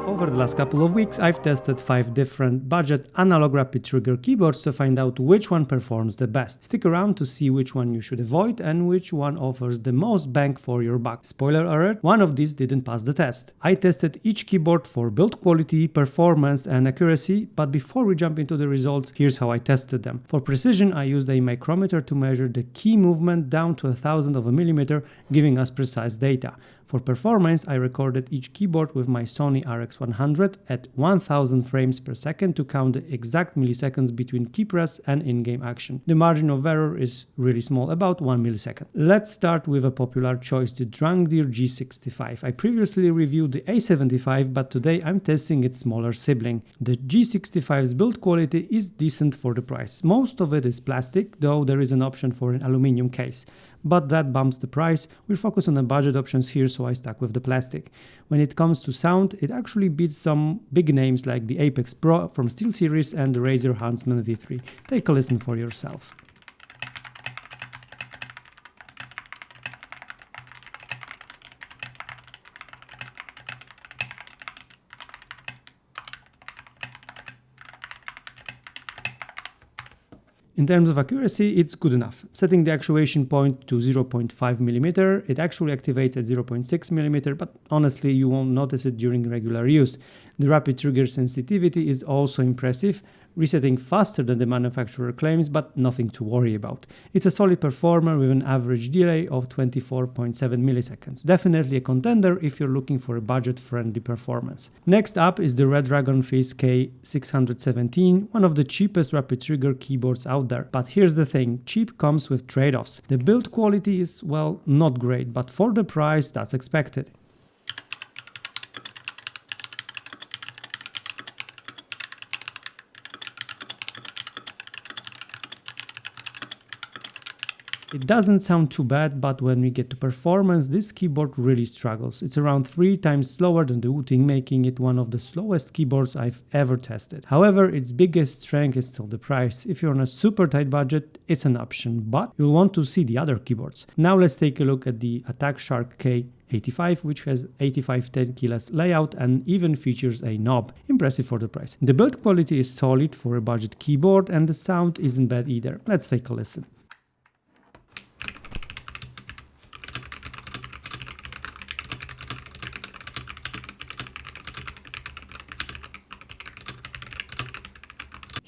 Over the last couple of weeks, I've tested 5 different budget analog rapid trigger keyboards to find out which one performs the best. Stick around to see which one you should avoid and which one offers the most bang for your buck. Spoiler alert, one of these didn't pass the test. I tested each keyboard for build quality, performance and accuracy, but before we jump into the results, here's how I tested them. For precision, I used a micrometer to measure the key movement down to 1/1000 of a millimeter, giving us precise data. For performance, I recorded each keyboard with my Sony RX100 at 1000 frames per second to count the exact milliseconds between key press and in-game action. The margin of error is really small, about 1 millisecond. Let's start with a popular choice, the Yunzi G65. I previously reviewed the A75, but today I'm testing its smaller sibling. The G65's build quality is decent for the price. Most of it is plastic, though there is an option for an aluminum case. But that bumps the price. We'll focus on the budget options here, so I stuck with the plastic. When it comes to sound, it actually beats some big names like the Apex Pro from SteelSeries and the Razer Huntsman V3. Take a listen for yourself. In terms of accuracy, it's good enough. Setting the actuation point to 0.5 mm, it actually activates at 0.6 mm, but honestly you won't notice it during regular use. The rapid trigger sensitivity is also impressive, resetting faster than the manufacturer claims, but nothing to worry about. It's a solid performer with an average delay of 24.7 milliseconds. Definitely a contender if you're looking for a budget-friendly performance. Next up is the Redragon Fizz K617, one of the cheapest rapid trigger keyboards out there. But here's the thing, cheap comes with trade-offs. The build quality is, well, not great, but for the price that's expected. It doesn't sound too bad, but when we get to performance, this keyboard really struggles. It's around 3 times slower than the Wooting, making it one of the slowest keyboards I've ever tested. However, its biggest strength is still the price. If you're on a super tight budget, it's an option, but you'll want to see the other keyboards. Now let's take a look at the Attack Shark K85, which has 8510 keyless layout and even features a knob. Impressive for the price. The build quality is solid for a budget keyboard and the sound isn't bad either. Let's take a listen.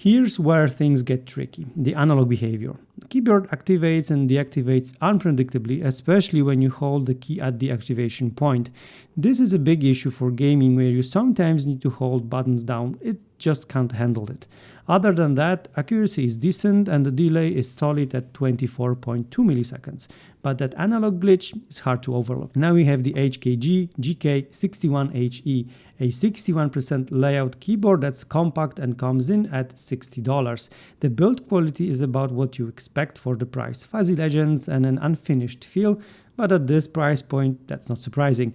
Here's where things get tricky, the analog behavior. The keyboard activates and deactivates unpredictably, especially when you hold the key at the activation point. This is a big issue for gaming where you sometimes need to hold buttons down, it just can't handle it. Other than that, accuracy is decent and the delay is solid at 24.2 milliseconds, but that analog glitch is hard to overlook. Now we have the HKG GK61HE, a 61% layout keyboard that's compact and comes in at $60. The build quality is about what you expect for the price, fuzzy legends and an unfinished feel, but at this price point that's not surprising.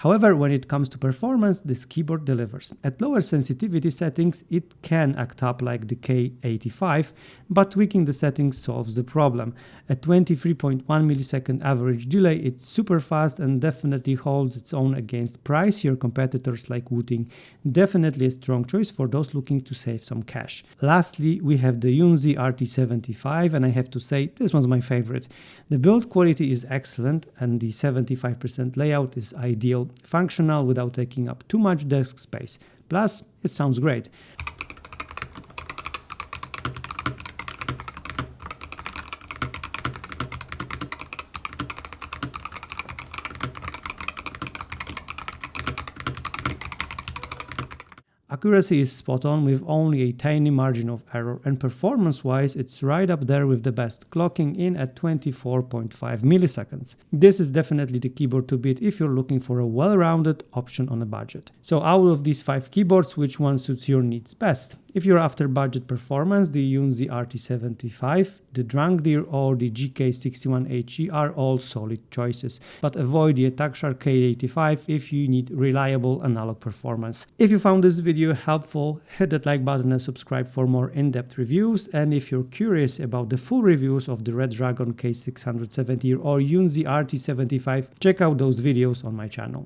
However, when it comes to performance, this keyboard delivers. At lower sensitivity settings, it can act up like the K85, but tweaking the settings solves the problem. At 23.1 millisecond average delay, it's super fast and definitely holds its own against pricier competitors like Wooting. Definitely a strong choice for those looking to save some cash. Lastly, we have the Yunzi RT75, and I have to say, this one's my favorite. The build quality is excellent and the 75% layout is ideal. Functional without taking up too much desk space. Plus, it sounds great. Accuracy is spot on with only a tiny margin of error, and performance-wise it's right up there with the best, clocking in at 24.5 milliseconds. This is definitely the keyboard to beat if you're looking for a well-rounded option on a budget. So out of these 5 keyboards, which one suits your needs best? If you're after budget performance, the Yunzi RT75, the Drunk Deer or the GK61HE are all solid choices, but avoid the Attackshark K85 if you need reliable analog performance. If you found this video helpful, hit that like button and subscribe for more in-depth reviews, and if you're curious about the full reviews of the Red Dragon K670 or Yunzi RT75, check out those videos on my channel.